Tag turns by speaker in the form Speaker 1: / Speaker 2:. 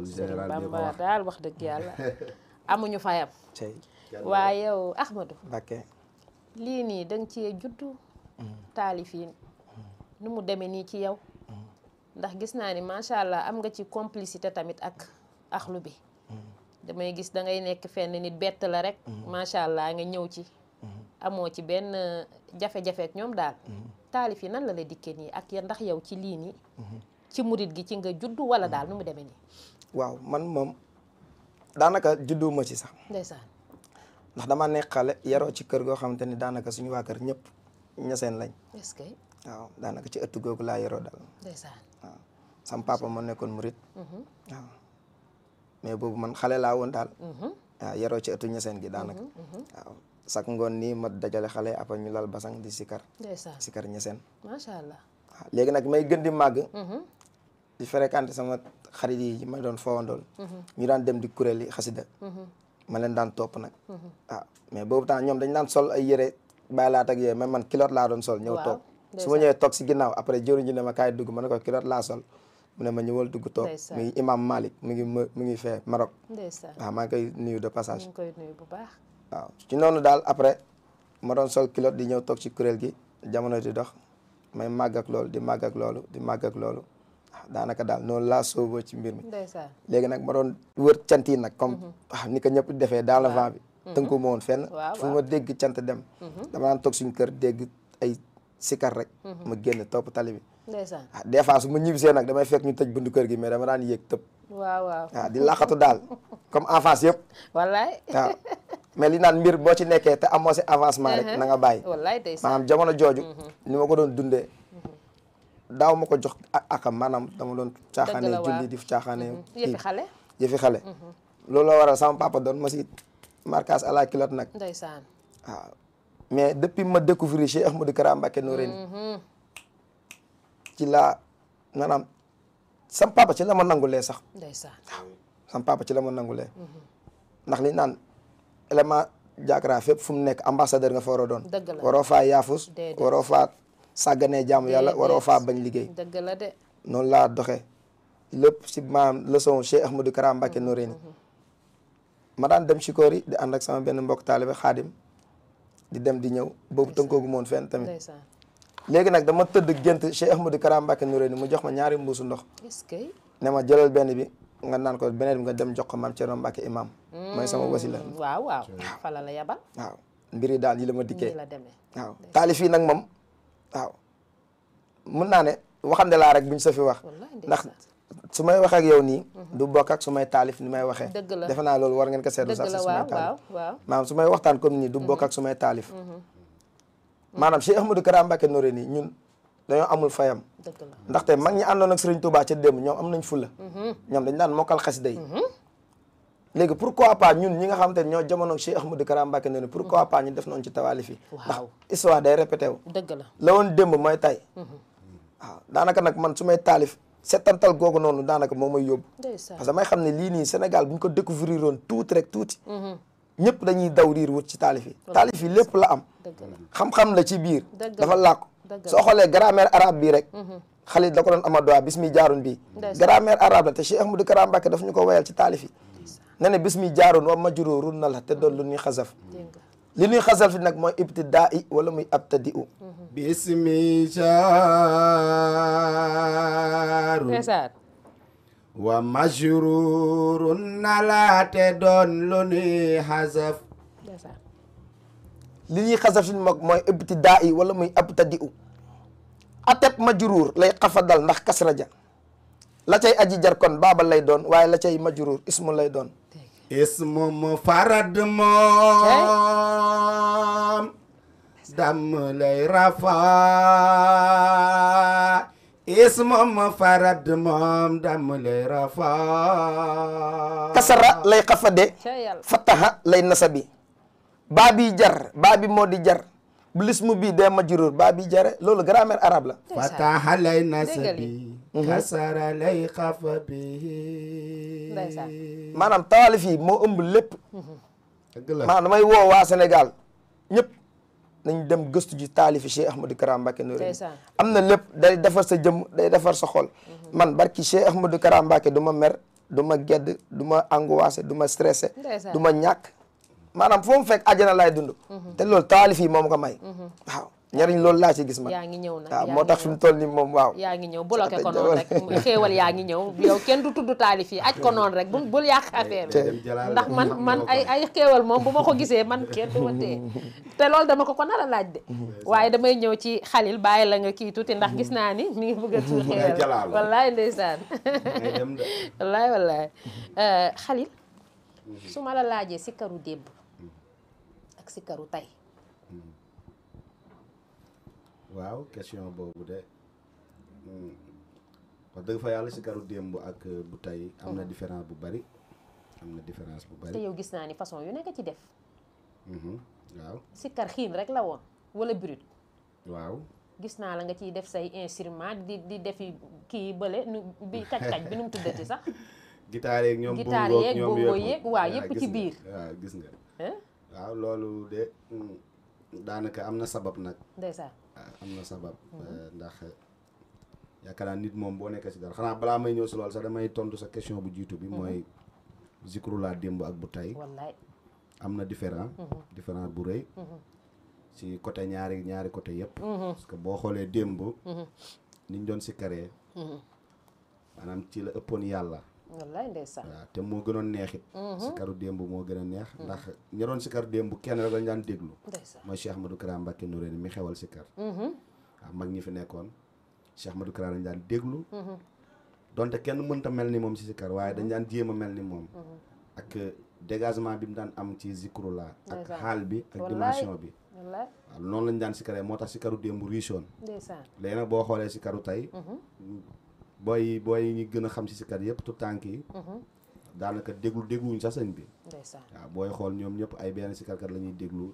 Speaker 1: Serigne Bamba daal wax dëgg yàlla amuñu fayam. waaye yow Ahmadou
Speaker 2: Mbacké
Speaker 1: lii nii da nga cee juddu taalif yi nu mu demee nii ci yow ndax gis naa ni macha allah am nga ci complicité tamit ak axlu bi damay gis da ngay nekk fenn nit bett la rek macha allah nga ñëw ci amoo ci benn jafe-jafe ak ñoom daal taalif yi nan la la dikkee nii ak ya ndax yow ci lii nii ci murit gi ci nga juddu wala daal nu mu demee nii.
Speaker 2: waaw man moom daanaka judduwuma ci sax.
Speaker 1: ndeysaan.
Speaker 2: ndax dama nekk xale yaroo ci kër goo xamante ni daanaka suñu waa kër ñëpp ñaseen lañ.
Speaker 1: est-ce que.
Speaker 2: waaw daanaka ci ëtt googu laa yaroo daal.
Speaker 1: ndeysaan.
Speaker 2: waaw sam papa moo nekkoon murit. waaw mais boobu man xale laa woon daal. waaw yaroo ci ëttu ñaseen gi daanaka. waaw sak ngoon nii ma dajale xale après ñu lal basang di sikar.
Speaker 1: ndeysaan
Speaker 2: sikar ñaseen.
Speaker 1: macha allah.
Speaker 2: waaw léegi nag may gën di màgg. di fréquenté sama xarit yi ma doon fawandool ñu daan dem di kuréel yi xasida ma leen daan topp nag waaw mais boobu temps ñoom dañ daan sol ay yére bàyyi laat ak yooyu mais man kilote laa doon sol ñëw toog su ma ñëwee toog si ginnaaw après jëruñ ji ne ma kaay dugg ma ne ko kilote laa sol mu ne ma ñëwal dugg toog mu ngi imam Malick mu ngi fee Maroc waaw maa ngi koy nuyu de passage
Speaker 1: ñu ngi koy nuyu bu baax
Speaker 2: waaw ci noonu daal après ma doon sol kilote di ñëw toog ci kuréel gi jamono di dox may màgg ak loolu di màgg ak loolu di màgg ak loolu daanaka daal noonu laa sooboo ci mbir mi léegi nag ma doon wër cant yi nag comme ni ko ñëpp defee dans le vent bi tënku ma woon fenn fu ma dégg cant dem dama daan toog suñu kër dégg ay sikar rek ma génn topp tali bi des fois su ma ñibbisee nag damay fekk ñu tëj buntu kër gi mais dama daan yéeg tëb waaw di laqatu daal comme enfance yëpp
Speaker 1: wallaay
Speaker 2: waaw mais li naan mbir boo ci nekkee te amoo si avancement rek na nga bàyyi maanaam jamono jooju ni ma ko doon dundee daaw ma ko jox akam maanaam dama doon caaxaane julli di caaxaane yëfi xale loolu la waral sama papa doon ma si marquage à la culotte nag
Speaker 1: ndeysaan
Speaker 2: waaw mais depuis ma découvrir Cheikh Ahmadou Kara Mbacké Noreyni ci la maanaam sama papa ci la ma nangulee sax
Speaker 1: ndeysaan
Speaker 2: waaw sama papa ci la ma nangulee ndax li naan élément jaakara fépp fu mu nekk ambassadeur nga fa war a doon waroo faa yaafus waroo faa sàgganee jaamu yàlla waroo faa bañ liggéey
Speaker 1: dëgg la de
Speaker 2: noonu laa doxee lépp si maanaam leçon Cheikh Ahmadou Kara Mbacké Noreyni ma daan dem Chikor yi di ànd ak sama benn mbokk taalibe Xaadim di dem di ñëw boobu tënkoogu moon fenn tamit léegi nag dama tëdd gént Cheikh Ahmadou Kara Mbacké Noreyni mu jox ma ñaari mbuusu ndox ne ma jëlal benn bi nga naan ko beneen bi nga dem jox ko maam Thierno Mbacké imam mooy sama wasila
Speaker 1: waaw fala la yabal
Speaker 2: waaw mbiri daal yi la ma dikkee waaw taalif yi nag moom waaw mun naa ne waxande laa rek buñ sa fi wax ndax su may wax ak yow nii du bokk ak su may taalif ni may waxee defe naa loolu war ngeen ko seetlu sax si su may taalif maanaam su may waxtaan comme nii du bokk ak su may taalif maanaam Cheikh Ahmadou Kara Mbacké Noreyni ñun dañoo amul fayam ndaxte mag ñi àndoon ak Serigne Touba ca démb ñoom am nañ fulla ñoom dañ daan mokkal xasida yi léegi pourquoi pas ñun ñi nga xamante ne ñoo jamono Cheikh Ahmadou Kara Mbacké Noreyni pourquoi pas ñu def noonu ci tawaalif yi ndax histoire day répété wu
Speaker 1: dëgg
Speaker 2: la woon démb mooy tay waaw daanaka nag man su may taalif settantal googu noonu daanaka moo may yóbbu parce que may xam ne lii nii Sénégal bu ñu ko découvrir woon tuuti rek tuuti ñëpp dañuy daw riir wut ci taalif yi lépp la am xam-xam la ci biir dafa làkku soo xoolee grammaire arabe bii rek Xalid da ko doon amadoa bismi jaarun bii grammaire arabe la te Cheikh Ahmadou Kara Mbacké daf ñu ko wayal ci taalif yi ne ne bismi jaarun wa majrurun na la te doon lu ñuy xasaf li ñuy xasal fi nag mooy ibtidaa i wala muy abtadi u
Speaker 3: bismi jaarun wa majrurun na la te doon lu ñuy xasaf
Speaker 2: li ñuy xasaf fi mag mooy ibtidaa i wala muy abtadi u ateb majruur lay xafadal ndax kasraja la cay aji jar kon baaba lay doon waaye la cay majruur ismu lay doon
Speaker 3: ismu mu farad moom dam lay rafa ismu mu farad moom dam lay rafa
Speaker 2: kasara lay xafade fataha lay nasabi baabi jar baabi moo di jar bu lismu bii dee majruur baabi jare loolu grammaire arabe la
Speaker 3: fataha lay nasabi kasara lay xafabi
Speaker 2: maanaam tawaalif yi moo ëmb lépp maanaam damay woo waa Sénégal ñëpp nañ dem gëstu ji taalifi Cheikh Ahmadou Kara Mbacké Noreyni am na lépp day defar sa jëmm day defar sa xol man barki Cheikh Ahmadou Kara Mbacké du ma mer du ma gedd du ma angoissé du ma stressé du ma ñàkk maanaam foo mu fekk àjjana laay dund te loolu taalif yi moom ko may waaw ñariñ loolu laa ci gis man
Speaker 1: yaa ngi ñëw nag
Speaker 2: waaw moo tax fi mu toll nii moom waaw
Speaker 1: yaa ngi ñëw bloqué ko noonu rek xéewal yaa ngi ñëw yow kenn du tudd taalif yi aj ko noonu rek bul yàq affaire bi ndax man ay xéewal moom bu ma ko gisee man kenn du ma tee te loolu dama ko nar a laaj de waaye damay ñëw ci Khalil bàyyi la nga kii tuuti ndax gis naa ni mi ngi bëgg a tuur xéewal wallaay ndeysaan wallaay Khalil su ma la laajee sikkaru démb ak sikkaru tey
Speaker 3: waaw question boobu de wax dëgg fa yàlla sikaru démb ak bu tey am na différence bu bari te yow gis naa ni façon yu nekk ci def waaw
Speaker 1: sikar xiin rek la woon wala brut
Speaker 3: waaw
Speaker 1: gis naa la nga ciy def say instrument di defi kii bële bi kaj-kaj bi nu mu tuddati sax
Speaker 3: guitare yeeg ñoom
Speaker 1: bongo yeeg waaw yëpp ci biir
Speaker 3: waaw gis nga waaw loolu de daanaka am na sabab nag
Speaker 1: ndeysaan
Speaker 3: am na sabab ndax yaakaar naa nit moom boo nekkee si dara xanaa balaa may ñëw si loolu sax damay tontu sa question bu jiitu bi mooy zikrullah démb ak bu tey
Speaker 1: wallaay
Speaker 3: am na différence bu rëy si côté ñaari côté yëpp parce que boo xoolee démb niñ doon sikkaree maanaam ci la ëppoon yàlla
Speaker 1: wallaay ndeysaan
Speaker 3: waaw te moo gënoon neexit sikaru démb moo gën a neex ndax ña doon sikar démb kenn rek lañ daan déglu mooy Cheikh Ahmadou Kara Mbacké Noreyni mi xewal sikar waaw mag ñi fi nekkoon Cheikh Ahmadou Kara lañ daan déglu donte kenn mënta mel ni moom si sikar waaye dañ daan jéem a mel ni moom ak dégagement bi mu daan am ci zikrullah ak xaal bi ak dimension bi waaw noonu lañ daan sikaree moo tax sikaru démb riisoon léegi nag boo xoolee sikaru tey booy ñi gën a xam ci sikar yëpp tout tànk yi daanaka dégluwuñ sax sëñ bi waaw booy xool ñoom ñëpp ay benn sikarkat la ñuy déglu